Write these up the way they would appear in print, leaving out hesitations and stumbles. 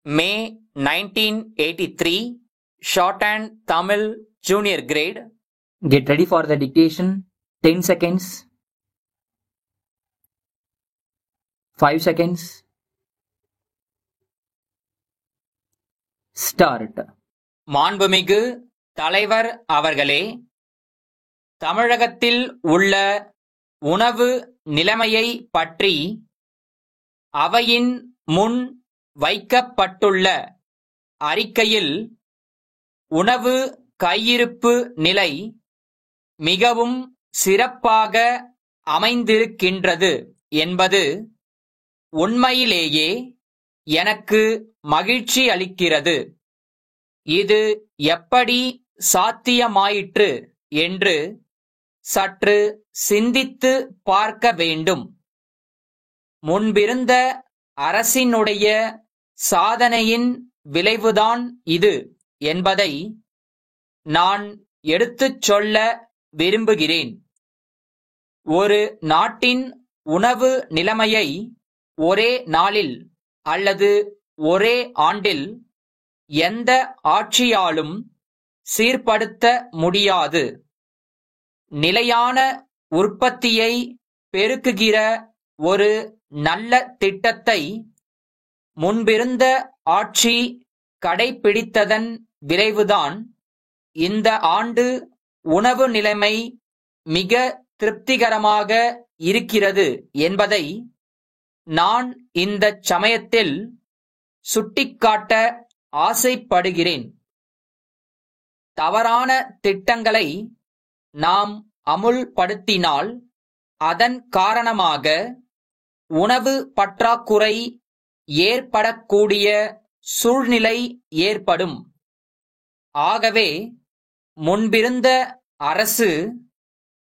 May 1983, Shorthand Tamil Junior Grade. Get ready for the dictation. 10 seconds. 5 seconds. Start. மாண்புமிகு தலைவர் அவர்களே, தமிழகத்தில் உள்ள உணவு நிலைமையை பற்றி அவையின் முன் வைக்கப்பட்டுள்ள அறிக்கையில் உணவு கையிருப்பு நிலை மிகவும் சிறப்பாக அமைந்திருக்கின்றது என்பது உண்மையிலேயே எனக்கு மகிழ்ச்சி அளிக்கிறது. இது எப்படி சாத்தியமாயிற்று என்று சற்று சிந்தித்து பார்க்க வேண்டும். முன்பிருந்த அரசினுடைய சாதனையின் விளைவுதான் இது என்பதை நான் எடுத்துச் சொல்ல விரும்புகிறேன். ஒரு நாட்டின் உணவு நிலைமையை ஒரே நாளில் அல்லது ஒரே ஆண்டில் எந்த ஆட்சியாலும் சீர்படுத்த முடியாது. நிலையான உற்பத்தியை பெருக்குகிற ஒரு நல்ல திட்டத்தை முன்பிருந்த ஆட்சி கடைபிடித்ததன் விளைவுதான் இந்த ஆண்டு உணவு நிலைமை மிக திருப்திகரமாக இருக்கிறது என்பதை நான் இந்த சமயத்தில் சுட்டிக்காட்ட ஆசைப்படுகிறேன். தவறான திட்டங்களை நாம் அமுல்படுத்தினால் அதன் காரணமாக உணவு பற்றாக்குறை ஏற்படக்கூடிய சூழ்நிலை ஏற்படும். ஆகவே முன்பிருந்த அரசு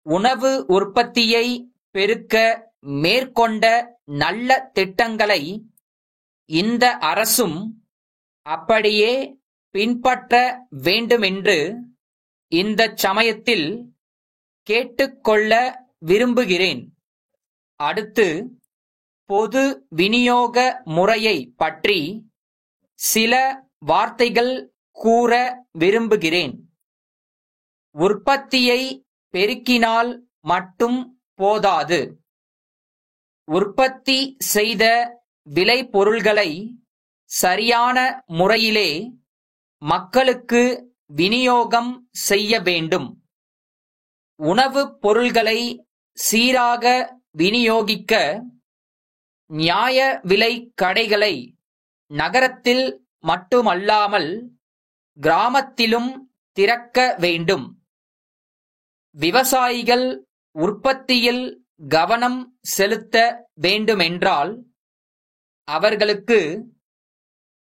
உணவு உற்பத்தியை பெருக்க மேற்கொண்ட நல்ல திட்டங்களை இந்த அரசும் அப்படியே பின்பற்ற வேண்டுமென்று இந்த சமயத்தில் கேட்டுக்கொள்ள விரும்புகிறேன். அடுத்து, பொது விநியோக முறையை பற்றி சில வார்த்தைகள் கூற விரும்புகிறேன். உற்பத்தியை பெருக்கினால் மட்டும் போதாது. உற்பத்தி செய்த விளைபொருள்களை சரியான முறையிலே மக்களுக்கு விநியோகம் செய்ய வேண்டும். உணவுப் பொருள்களை சீராக விநியோகிக்க நியாய விலை கடைகளை நகரத்தில் மட்டுமல்லாமல் கிராமத்திலும் திறக்க வேண்டும். விவசாயிகள் உற்பத்தியில் கவனம் செலுத்த வேண்டுமென்றால் அவர்களுக்கு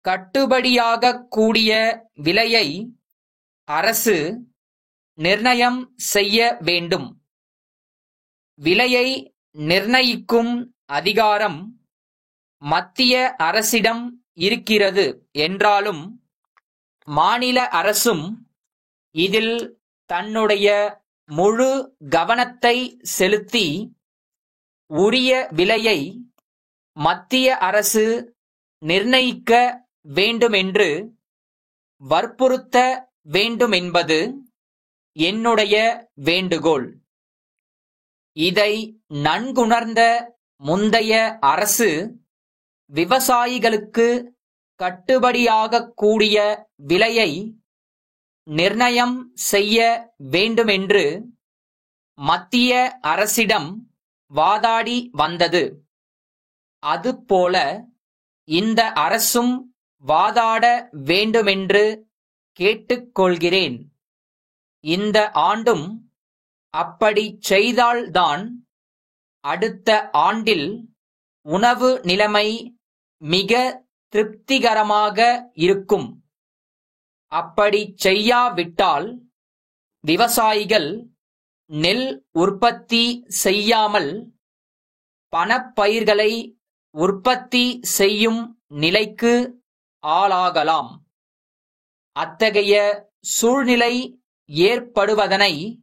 கட்டுப்படியாகக் கூடிய விலையை அரசு நிர்ணயம் செய்ய வேண்டும். விலையை நிர்ணயிக்கும் அதிகாரம் மத்திய அரசிடம் இருக்கிறது என்றாலும் மாநில அரசும் இதில் தன்னுடைய முழு கவனத்தை செலுத்தி உரிய விலையை மத்திய அரசு நிர்ணயிக்க வேண்டுமென்று வற்புறுத்த வேண்டுமென்பது என்னுடைய வேண்டுகோள். இதை நன்குணர்ந்த முந்தைய அரசு விவசாயிகளுக்கு கட்டுப்படியாகக் கூடிய விலையை நிர்ணயம் செய்ய வேண்டுமென்று மத்திய அரசிடம் வாதாடி வந்தது. அதுபோல இந்த அரசும் வாதாட வேண்டுமென்று கேட்டுக்கொள்கிறேன். இந்த ஆண்டும் அப்படி செய்தால்தான் அடுத்த ஆண்டில் உணவு நிலைமை மிக திருப்திகரமாக இருக்கும். அப்படி செய்யாவிட்டால் விவசாயிகள் நெல் உற்பத்தி செய்யாமல் பணப்பயிர்களை உற்பத்தி செய்யும் நிலைக்கு ஆளாகலாம். அத்தகைய சூழ்நிலை ஏற்படுவதனை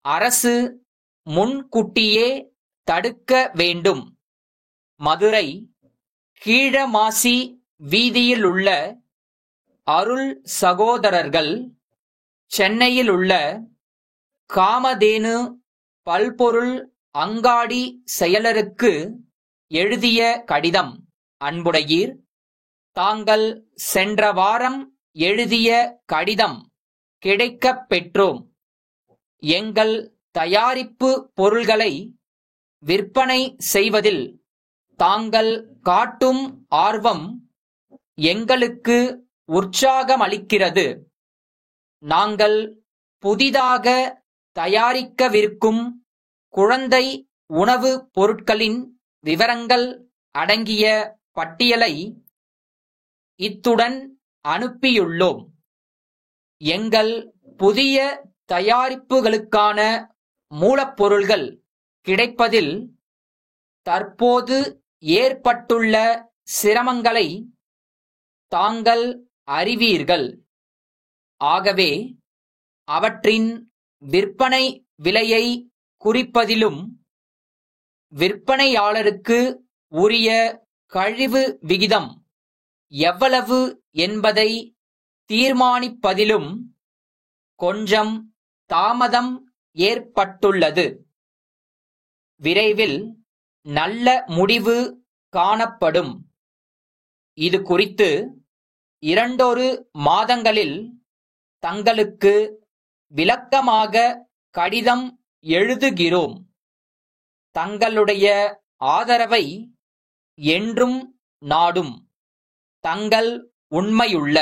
அரசு முன்கூட்டியே தடுக்க வேண்டும். மதுரை கீழமாசி வீதியில் உள்ள அருள் சகோதரர்கள், சென்னையில் உள்ள காமதேனு பல்பொருள் அங்காடி செயலருக்கு எழுதிய கடிதம். அன்புடையீர், தாங்கள் சென்ற வாரம் எழுதிய கடிதம் கிடைக்கப் பெற்றோம். எங்கள் தயாரிப்பு பொருள்களை விற்பனை செய்வதில் தாங்கள் காட்டும் ஆர்வம் எங்களுக்கு உற்சாகமளிக்கிறது. நாங்கள் புதிதாக தயாரிக்கவிருக்கும் குழந்தை உணவு பொருட்களின் விவரங்கள் அடங்கிய பட்டியலை இத்துடன் அனுப்பியுள்ளோம். எங்கள் புதிய தயாரிப்புகளுக்கான மூலப்பொருள்கள் கிடைப்பதில் தற்போது ஏற்பட்டுள்ள சிரமங்களை தாங்கள் அறிவீர்கள். ஆகவே அவற்றின் விற்பனை விலையை குறிப்பதிலும் விற்பனையாளருக்கு உரிய கழிவு விகிதம் எவ்வளவு என்பதை தீர்மானிப்பதிலும் கொஞ்சம் தாமதம் ஏற்பட்டுள்ளது. விரைவில் நல்ல முடிவு காணப்படும். இது குறித்து 2 மாதங்களில் தங்களுக்கு விளக்கமாக கடிதம் எழுதுகிறோம். தங்களுடைய ஆதரவை என்றும் நாடும். தங்கள் உண்மையுள்ள